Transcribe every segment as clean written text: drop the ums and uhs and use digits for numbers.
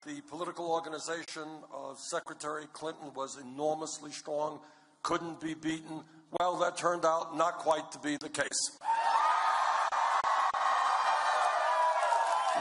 The political organization of Secretary Clinton was enormously strong, couldn't be beaten. Well, that turned out not quite to be the case.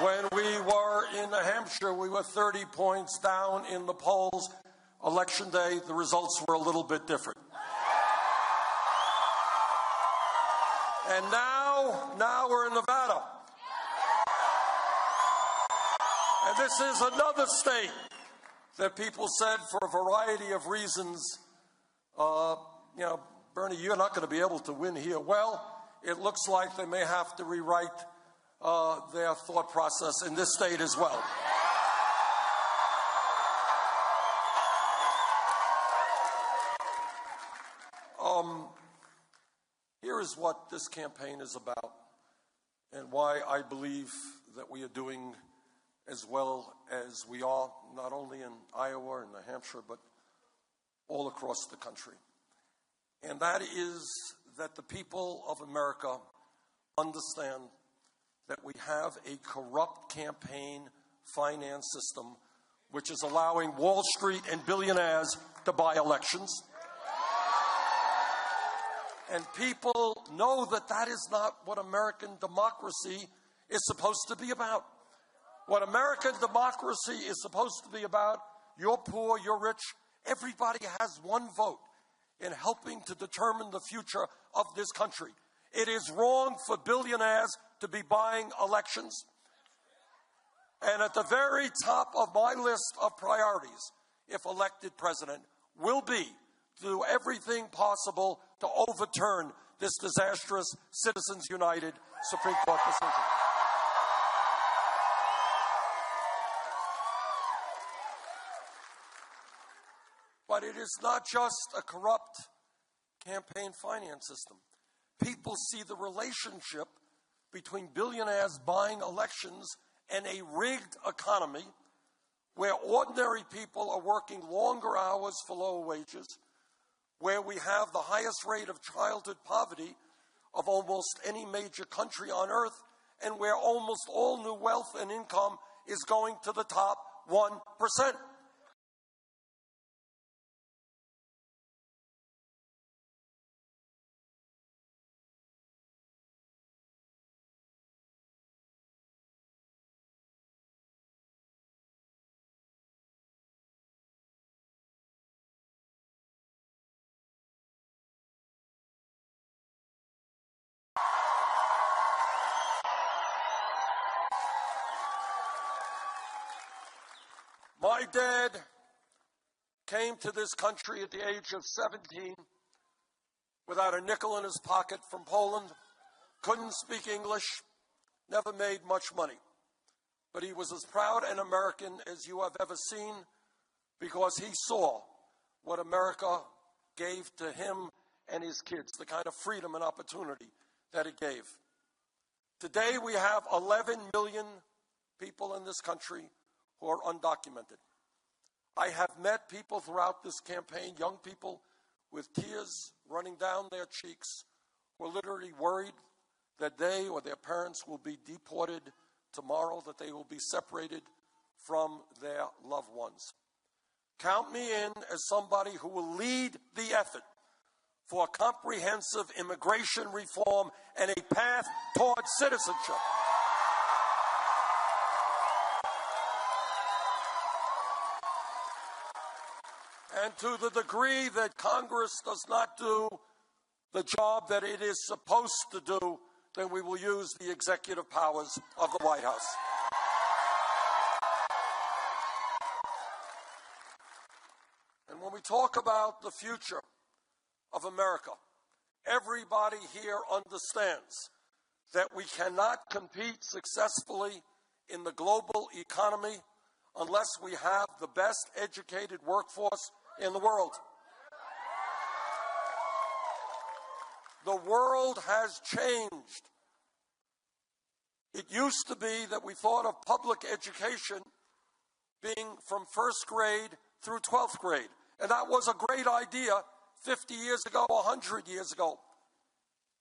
When we were in New Hampshire, we were 30 points down in the polls. Election day, the results were a little bit different. And now we're in Nevada. And this is another state that people said for a variety of reasons, Bernie, you're not going to be able to win here. Well, it looks like they may have to rewrite their thought process in this state as well. Here is what this campaign is about and why I believe that we are doing as well as we are, not only in Iowa and New Hampshire, but all across the country. And that is that the people of America understand that we have a corrupt campaign finance system which is allowing Wall Street and billionaires to buy elections. And people know that that is not what American democracy is supposed to be about. What American democracy is supposed to be about, you're poor, you're rich, everybody has one vote in helping to determine the future of this country. It is wrong for billionaires to be buying elections. And at the very top of my list of priorities, if elected president, will be to do everything possible to overturn this disastrous Citizens United Supreme Court decision. But it is not just a corrupt campaign finance system. People see the relationship between billionaires buying elections and a rigged economy where ordinary people are working longer hours for lower wages, where we have the highest rate of childhood poverty of almost any major country on earth, and where almost all new wealth and income is going to the top 1%. My dad came to this country at the age of 17 without a nickel in his pocket from Poland, couldn't speak English, never made much money. But he was as proud an American as you have ever seen because he saw what America gave to him and his kids, the kind of freedom and opportunity that it gave. Today we have 11 million people in this country who are undocumented. I have met people throughout this campaign, young people with tears running down their cheeks, who are literally worried that they or their parents will be deported tomorrow, that they will be separated from their loved ones. Count me in as somebody who will lead the effort for comprehensive immigration reform and a path towards citizenship. And to the degree that Congress does not do the job that it is supposed to do, then we will use the executive powers of the White House. And when we talk about the future of America, everybody here understands that we cannot compete successfully in the global economy unless we have the best educated workforce in the world. The world has changed. It used to be that we thought of public education being from first grade through 12th grade. And that was a great idea 50 years ago, 100 years ago.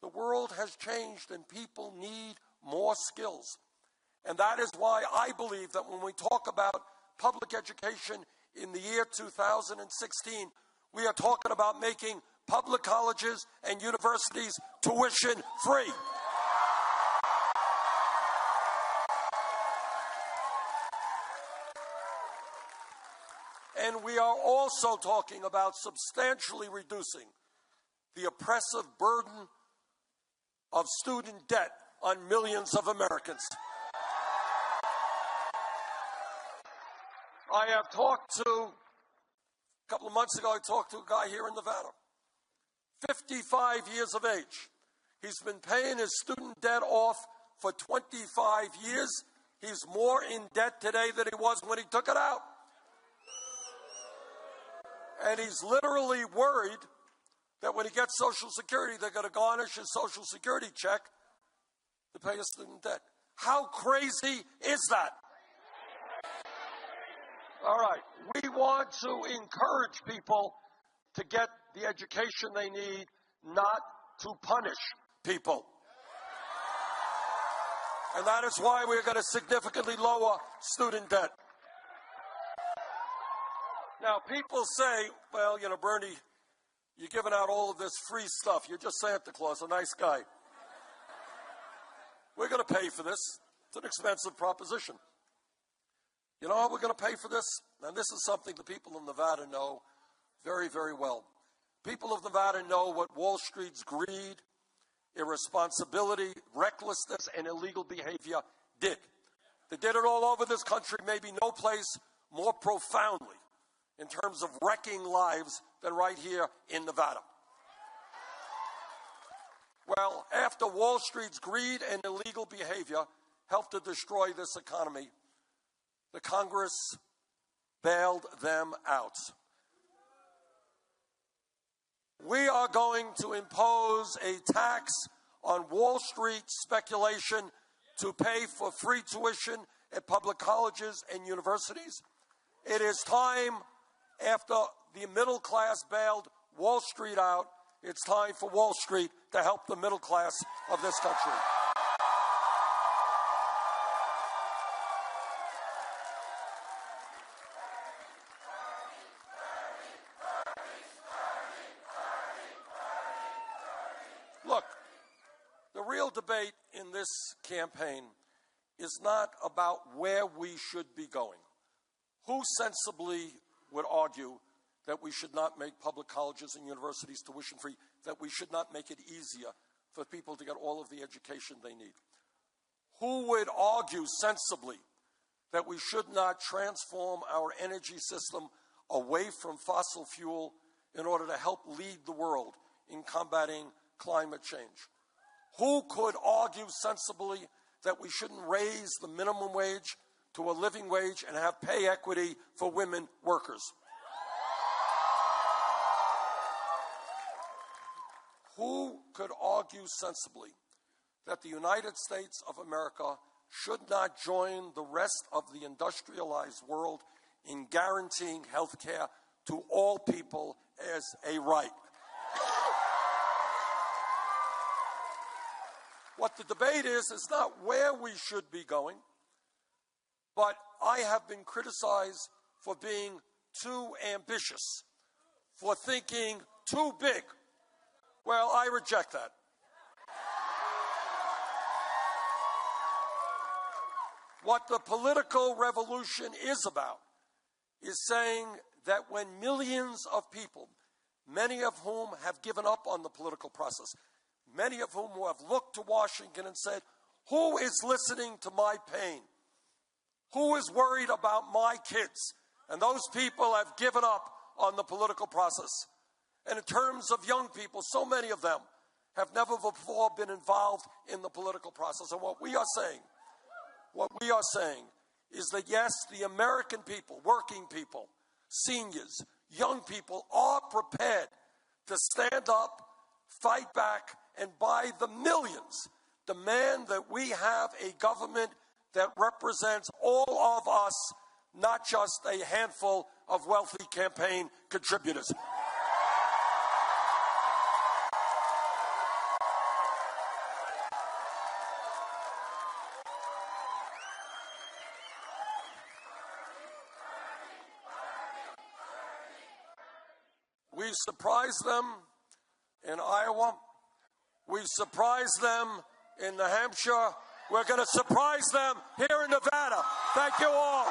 The world has changed and people need more skills. And that is why I believe that when we talk about public education in the year 2016. We are talking about making public colleges and universities tuition free. And we are also talking about substantially reducing the oppressive burden of student debt on millions of Americans. I have talked to, a couple of months ago, I talked to a guy here in Nevada, 55 years of age. He's been paying his student debt off for 25 years. He's more in debt today than he was when he took it out. And he's literally worried that when he gets Social Security, they're going to garnish his Social Security check to pay his student debt. How crazy is that? All right, we want to encourage people to get the education they need, not to punish people. And that is why we're going to significantly lower student debt. Now, people say, well, you know, Bernie, you're giving out all of this free stuff. You're just Santa Claus, a nice guy. We're going to pay for this. It's an expensive proposition. You know how we're going to pay for this? And this is something the people of Nevada know very, very well. People of Nevada know what Wall Street's greed, irresponsibility, recklessness, and illegal behavior did. They did it all over this country, maybe no place more profoundly in terms of wrecking lives than right here in Nevada. Well, after Wall Street's greed and illegal behavior helped to destroy this economy, the Congress bailed them out. We are going to impose a tax on Wall Street speculation to pay for free tuition at public colleges and universities. It is time, after the middle class bailed Wall Street out, it's time for Wall Street to help the middle class of this country. Look, the real debate in this campaign is not about where we should be going. Who sensibly would argue that we should not make public colleges and universities tuition free, that we should not make it easier for people to get all of the education they need? Who would argue sensibly that we should not transform our energy system away from fossil fuel in order to help lead the world in combating climate change? Who could argue sensibly that we shouldn't raise the minimum wage to a living wage and have pay equity for women workers? Who could argue sensibly that the United States of America should not join the rest of the industrialized world in guaranteeing health care to all people as a right? What the debate is not where we should be going, but I have been criticized for being too ambitious, for thinking too big. Well, I reject that. What the political revolution is about is saying that when millions of people, many of whom have given up on the political process, many of whom have looked to Washington and said, who is listening to my pain? Who is worried about my kids? And those people have given up on the political process. And in terms of young people, so many of them have never before been involved in the political process. And what we are saying is that yes, the American people, working people, seniors, young people are prepared to stand up, fight back, and by the millions demand that we have a government that represents all of us, not just a handful of wealthy campaign contributors. We surprised them in Iowa. We surprised them in New Hampshire. We're going to surprise them here in Nevada. Thank you all.